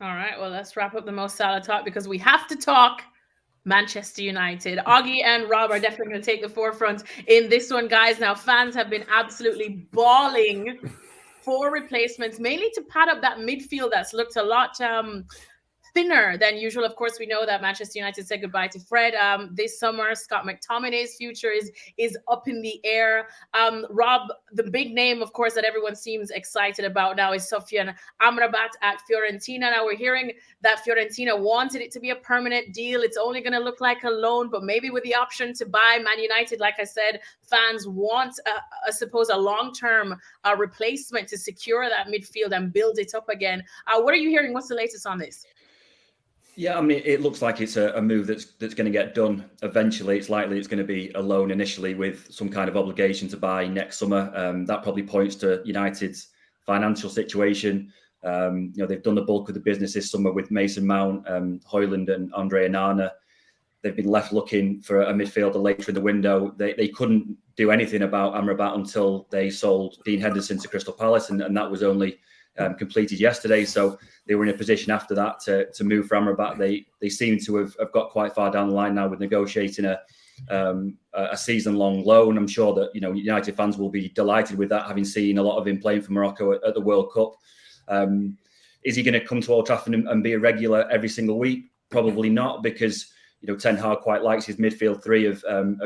All right, well, let's wrap up the Mo Salah talk because we have to talk Manchester United. Augie and Rob are definitely going to take the forefront in this one, guys. Now, fans have been absolutely bawling for replacements, mainly to pad up that midfield that's looked a lot thinner than usual. Of course, we know that Manchester United said goodbye to Fred this summer. Scott McTominay's future is up in the air. Rob, the big name, of course, that everyone seems excited about now is Sofyan Amrabat at Fiorentina. Now we're hearing that Fiorentina wanted it to be a permanent deal. It's only going to look like a loan, but maybe with the option to buy. Man United, like I said, fans want, I suppose, a long-term replacement to secure that midfield and build it up again. What are you hearing? What's the latest on this? Yeah, I mean, it looks like it's a move that's going to get done eventually. It's likely it's going to be a loan initially with some kind of obligation to buy next summer. That probably points to United's financial situation. They've done the bulk of the business this summer with Mason Mount, Højlund and Andre Onana. They've been left looking for a midfielder later in the window. They couldn't do anything about Amrabat until they sold Dean Henderson to Crystal Palace, and that was only completed yesterday. So they were in a position after that to move for Amrabat. They seem to have got quite far down the line now with negotiating a season-long loan. I'm sure that United fans will be delighted with that, having seen a lot of him playing for Morocco at the World Cup. Is he going to come to Old Trafford and be a regular every single week? Probably not, because Ten Hag quite likes his midfield three of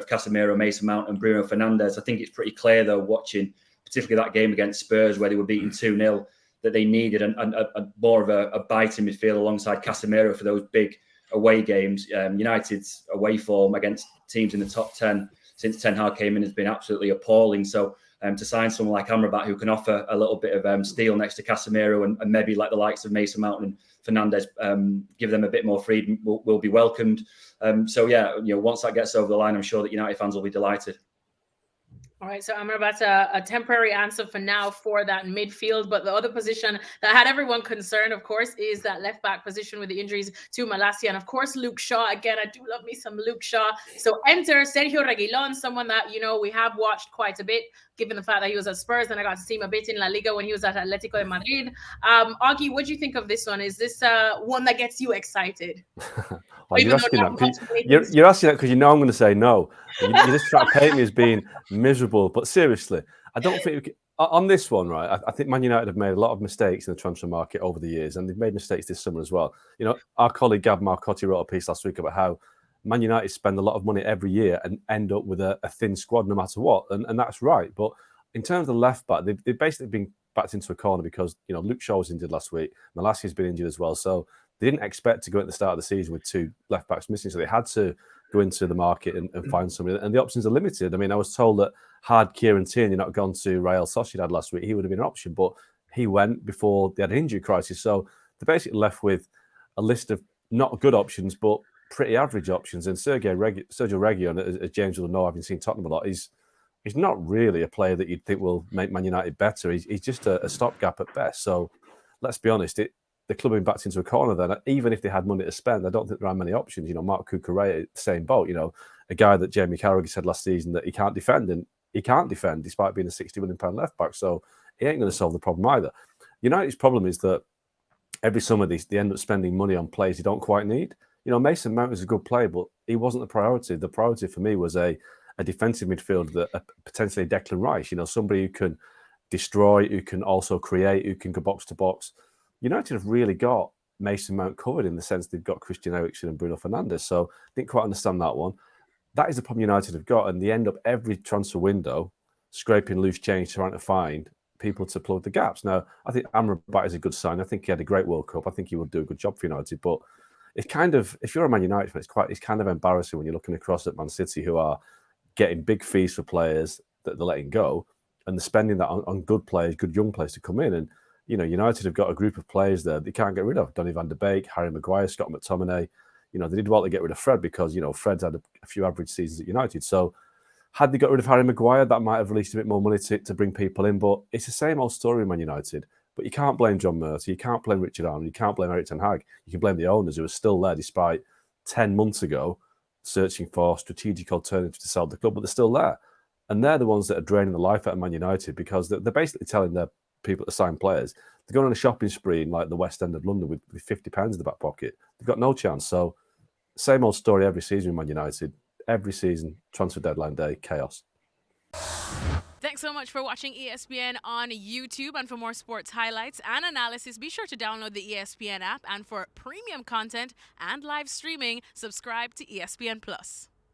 Casemiro, Mason Mount, and Bruno Fernandes. I think it's pretty clear, though, watching particularly that game against Spurs where they were beaten 2-0, that they needed a more of a bite in midfield alongside Casemiro for those big away games. United's away form against teams in the top 10 since Ten Hag came in has been absolutely appalling. So to sign someone like Amrabat who can offer a little bit of steel next to Casemiro and maybe like the likes of Mason Mount and Fernandes, give them a bit more freedom, will be welcomed. Once that gets over the line, I'm sure that United fans will be delighted. All right, so Amrabat's a temporary answer for now for that midfield. But the other position that had everyone concerned, of course, is that left back position with the injuries to Malacia. And of course, Luke Shaw. Again, I do love me some Luke Shaw. So enter Sergio Reguilón, someone that, we have watched quite a bit, given the fact that he was at Spurs and I got to see him a bit in La Liga when he was at Atletico de Madrid. Augie, what do you think of this one? Is this one that gets you excited? Well, you're asking that because I'm going to say no. You just try to paint me as being miserable. But seriously, I don't think on this one, right? I think Man United have made a lot of mistakes in the transfer market over the years, and they've made mistakes this summer as well. Our colleague Gab Marcotti wrote a piece last week about how Man United spend a lot of money every year and end up with a thin squad no matter what, and that's right. But in terms of the left back, they've basically been backed into a corner because Luke Shaw was injured last week, Malacia's been injured as well, so they didn't expect to go at the start of the season with two left backs missing, so they had to go into the market and find somebody. And the options are limited. I mean, I was told that had Kieran Tierney not gone to Real Sociedad last week, he would have been an option, but he went before they had an injury crisis. So they're basically left with a list of not good options, but pretty average options. And Sergio Reguilón, as James will know, having seen Tottenham a lot, he's not really a player that you'd think will make Man United better. He's just a stopgap at best. So let's be honest, the club have been backed into a corner then. Even if they had money to spend, I don't think there are many options. Mark Cucurella, same boat. A guy that Jamie Carragher said last season that he can't defend, and he can't defend despite being a £60 million left back. So he ain't going to solve the problem either. United's problem is that every summer they end up spending money on players they don't quite need. Mason Mount is a good player, but he wasn't the priority. The priority for me was a defensive midfielder, that potentially Declan Rice. Somebody who can destroy, who can also create, who can go box to box. United have really got Mason Mount covered in the sense they've got Christian Eriksen and Bruno Fernandes. So I didn't quite understand that one. That is the problem United have got, and they end up every transfer window scraping loose change, trying to find people to plug the gaps. Now, I think Amrabat is a good sign. I think he had a great World Cup. I think he will do a good job for United. But it's kind of, if you're a Man United fan, it's kind of embarrassing when you're looking across at Man City, who are getting big fees for players that they're letting go, and they're spending that on good players, good young players to come in. And United have got a group of players there they can't get rid of. Donny van de Beek, Harry Maguire, Scott McTominay. They did well to get rid of Fred because, Fred's had a few average seasons at United. So had they got rid of Harry Maguire, that might have released a bit more money to bring people in. But it's the same old story with Man United. But you can't blame John Murty. You can't blame Richard Arnold. You can't blame Erik ten Hag. You can blame the owners who are still there despite 10 months ago searching for strategic alternatives to sell the club. But they're still there. And they're the ones that are draining the life out of Man United because they're basically telling their people to sign players. They're going on a shopping spree in like the West End of London with £50 in the back pocket. They've got no chance. So same old story every season with Man United. Every season, transfer deadline day, chaos. Thanks so much for watching ESPN on YouTube. And for more sports highlights and analysis, be sure to download the ESPN app. And for premium content and live streaming, subscribe to ESPN Plus.